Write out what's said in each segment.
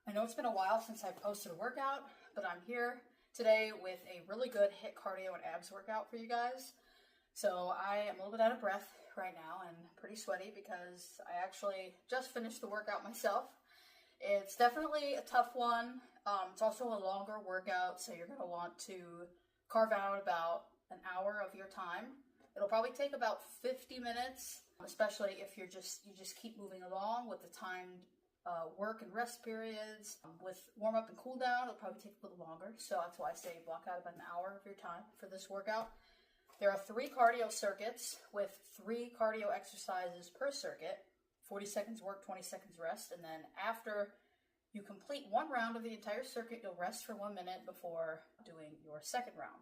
I know it's been a while since I posted a workout, but I'm here today with a really good HIIT cardio and abs workout for you guys. So I am a little bit out of breath right now and pretty sweaty because I actually just finished the workout myself. It's definitely a tough one. It's also a longer workout, so you're going to want to carve out about an hour of your time. It'll probably take about 50 minutes, especially if you just keep moving along with the timed work and rest periods. With warm up and cool down, it'll probably take a little longer. So that's why I say block out about an hour of your time for this workout. There are 3 cardio circuits with 3 cardio exercises per circuit. 40 seconds work, 20 seconds rest. And then after you complete one round of the entire circuit, you'll rest for 1 minute before doing your second round.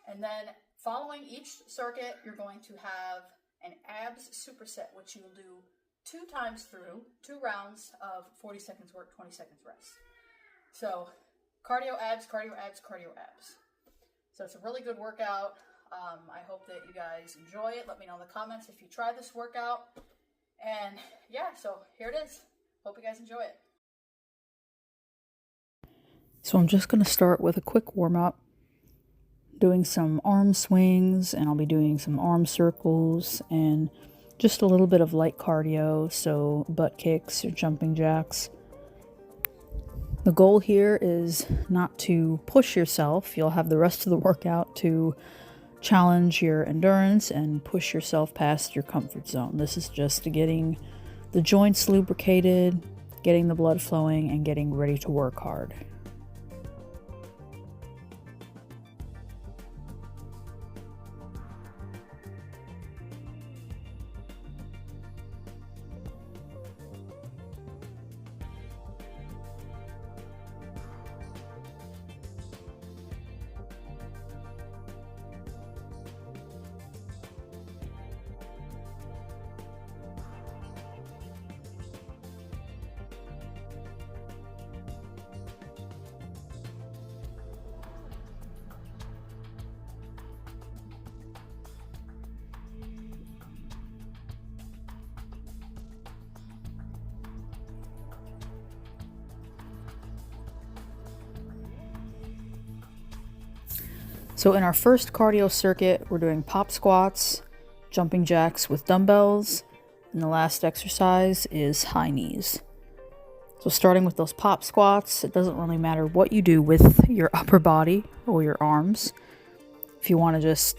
And then following each circuit, you're going to have an abs superset, which you'll do 2 times through, 2 rounds of 40 seconds work, 20 seconds rest. So cardio, abs, cardio, abs, cardio, abs. So it's a really good workout. I hope that you guys enjoy it. Let me know in the comments if you try this workout. And yeah, so here it is. Hope you guys enjoy it. So I'm just going to start with a quick warm-up, doing some arm swings, and I'll be doing some arm circles and just a little bit of light cardio, so butt kicks or jumping jacks. The goal here is not to push yourself. You'll have the rest of the workout to challenge your endurance and push yourself past your comfort zone. This is just getting the joints lubricated, getting the blood flowing, and getting ready to work hard. So in our first cardio circuit, we're doing pop squats, jumping jacks with dumbbells, and the last exercise is high knees. So starting with those pop squats, it doesn't really matter what you do with your upper body or your arms. If you want to just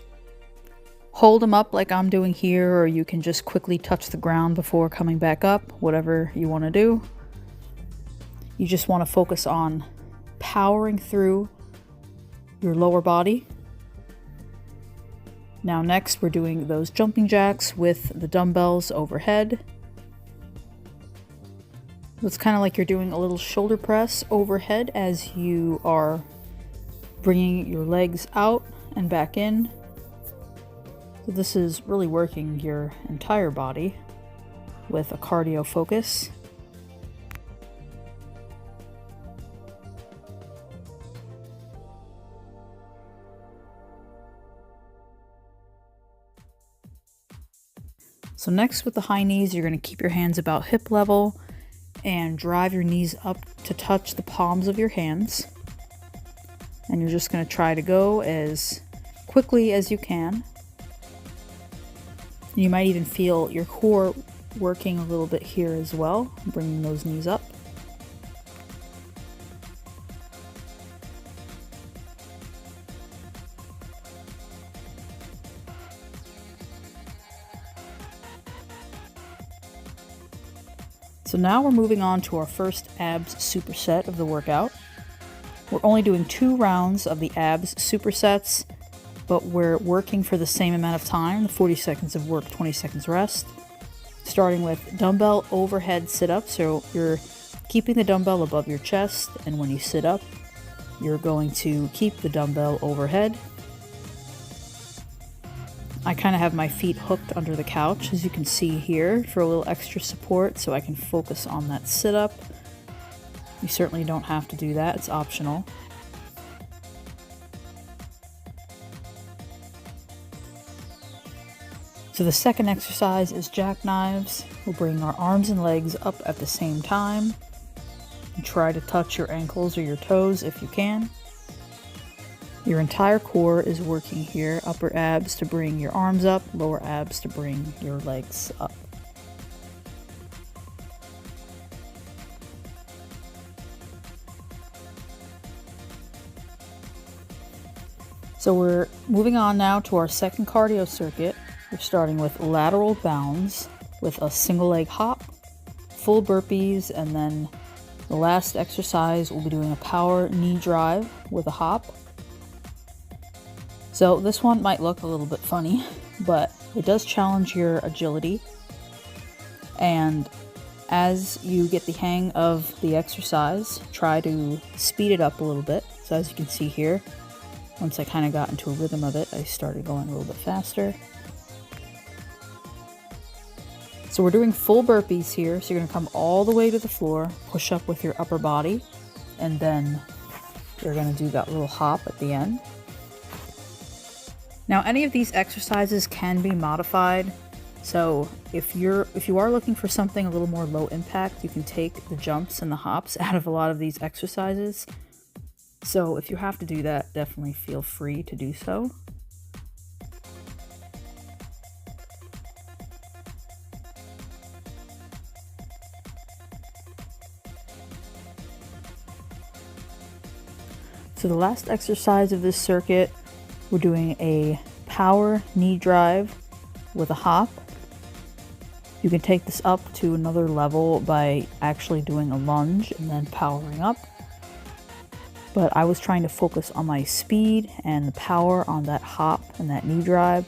hold them up like I'm doing here, or you can just quickly touch the ground before coming back up, whatever you want to do. You just want to focus on powering through your lower body. Now next we're doing those jumping jacks with the dumbbells overhead. It's kind of like you're doing a little shoulder press overhead as you are bringing your legs out and back in. So this is really working your entire body with a cardio focus. So next with the high knees, you're going to keep your hands about hip level and drive your knees up to touch the palms of your hands. And you're just going to try to go as quickly as you can. You might even feel your core working a little bit here as well, bringing those knees up. So now we're moving on to our first abs superset of the workout. We're only doing 2 rounds of the abs supersets, but we're working for the same amount of time, the 40 seconds of work, 20 seconds rest. Starting with dumbbell overhead sit-ups, so you're keeping the dumbbell above your chest, and when you sit up, you're going to keep the dumbbell overhead. I kind of have my feet hooked under the couch, as you can see here, for a little extra support so I can focus on that sit-up. You certainly don't have to do that, it's optional. So the second exercise is jackknives. We'll bring our arms and legs up at the same time. and try to touch your ankles or your toes if you can. Your entire core is working here. Upper abs to bring your arms up, lower abs to bring your legs up. So we're moving on now to our second cardio circuit. We're starting with lateral bounds with a single leg hop, full burpees, and then the last exercise we'll be doing a power knee drive with a hop. So this one might look a little bit funny, but it does challenge your agility. And as you get the hang of the exercise, try to speed it up a little bit. So as you can see here, once I kind of got into a rhythm of it, I started going a little bit faster. So we're doing full burpees here. So you're going to come all the way to the floor, push up with your upper body, and then you're going to do that little hop at the end. Now, any of these exercises can be modified. So if you are looking for something a little more low impact, you can take the jumps and the hops out of a lot of these exercises. So if you have to do that, definitely feel free to do so. So the last exercise of this circuit, we're doing a power knee drive with a hop. You can take this up to another level by actually doing a lunge and then powering up. But I was trying to focus on my speed and the power on that hop and that knee drive.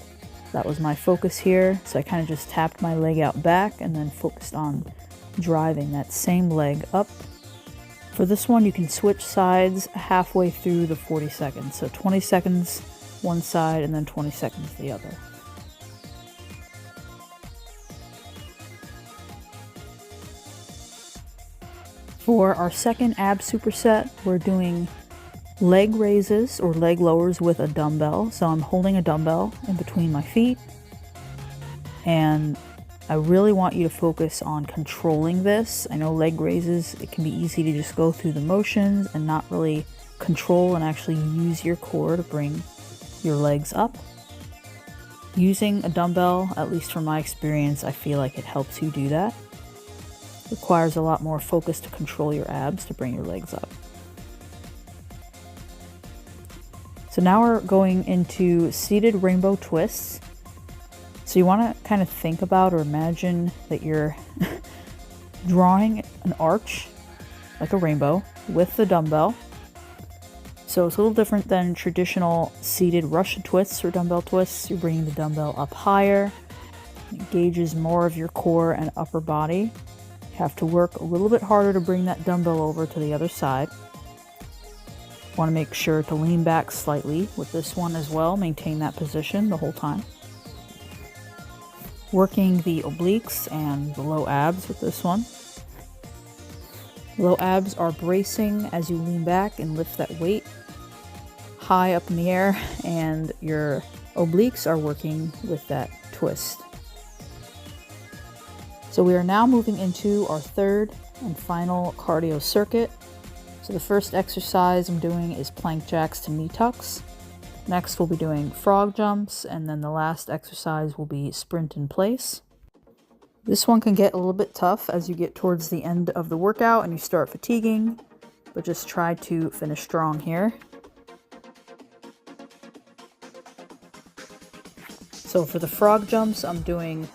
That was my focus here. So I kind of just tapped my leg out back and then focused on driving that same leg up. For this one, you can switch sides halfway through the 40 seconds. So 20 seconds one side and then 20 seconds the other. For our second ab superset, we're doing leg raises or leg lowers with a dumbbell. So I'm holding a dumbbell in between my feet, and I really want you to focus on controlling this. I know leg raises, it can be easy to just go through the motions and not really control and actually use your core to bring your legs up. Using a dumbbell, at least from my experience, I feel like it helps you do that. Requires a lot more focus to control your abs to bring your legs up. So now we're going into seated rainbow twists. So you want to kind of think about or imagine that you're drawing an arch like a rainbow with the dumbbell. So it's a little different than traditional seated Russian twists or dumbbell twists. You're bringing the dumbbell up higher. It engages more of your core and upper body. You have to work a little bit harder to bring that dumbbell over to the other side. Want to make sure to lean back slightly with this one as well. Maintain that position the whole time. Working the obliques and the low abs with this one. Low abs are bracing as you lean back and lift that weight high up in the air, and your obliques are working with that twist. So we are now moving into our third and final cardio circuit. So the first exercise I'm doing is plank jacks to knee tucks. Next we'll be doing frog jumps, and then the last exercise will be sprint in place. This one can get a little bit tough as you get towards the end of the workout and you start fatiguing, but just try to finish strong here. So for the frog jumps, I'm doing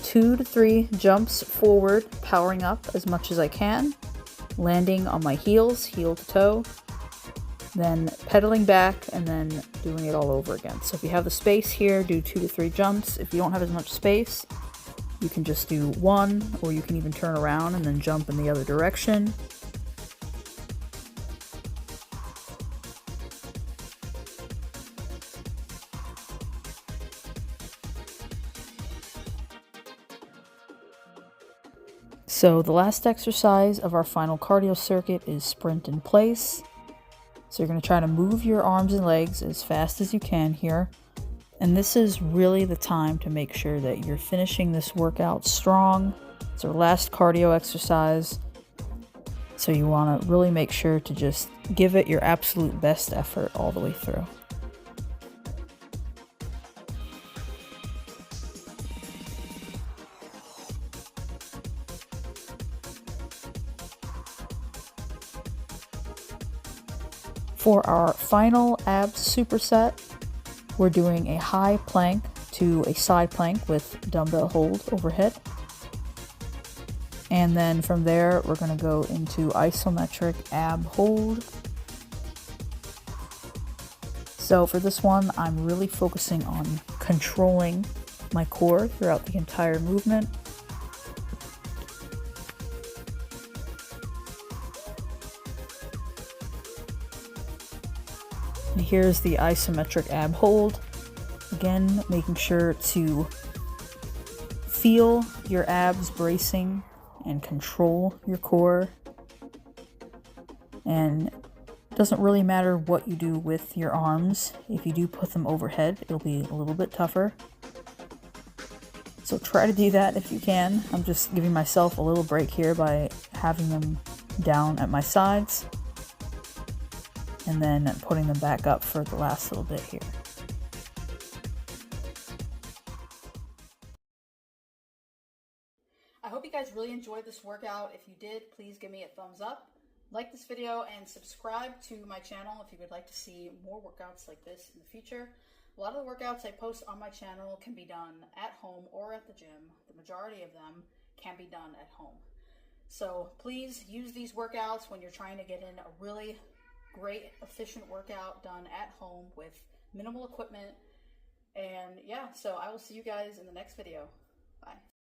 2 to 3 jumps forward, powering up as much as I can, landing on my heels, heel to toe, then pedaling back and then doing it all over again. So if you have the space here, do 2 to 3 jumps. If you don't have as much space, you can just do 1, or you can even turn around and then jump in the other direction. So the last exercise of our final cardio circuit is sprint in place. So you're going to try to move your arms and legs as fast as you can here. And this is really the time to make sure that you're finishing this workout strong. It's our last cardio exercise. So you want to really make sure to just give it your absolute best effort all the way through. For our final abs superset, we're doing a high plank to a side plank with dumbbell hold overhead. And then from there, we're going to go into isometric ab hold. So for this one, I'm really focusing on controlling my core throughout the entire movement. And here's the isometric ab hold. Again, making sure to feel your abs bracing and control your core. And it doesn't really matter what you do with your arms. If you do put them overhead, it'll be a little bit tougher. So try to do that if you can. I'm just giving myself a little break here by having them down at my sides and then putting them back up for the last little bit here. I hope you guys really enjoyed this workout. If you did, please give me a thumbs up. Like this video and subscribe to my channel if you would like to see more workouts like this in the future. A lot of the workouts I post on my channel can be done at home or at the gym. The majority of them can be done at home. So please use these workouts when you're trying to get in a really great, efficient workout done at home with minimal equipment. And yeah, so I will see you guys in the next video. Bye.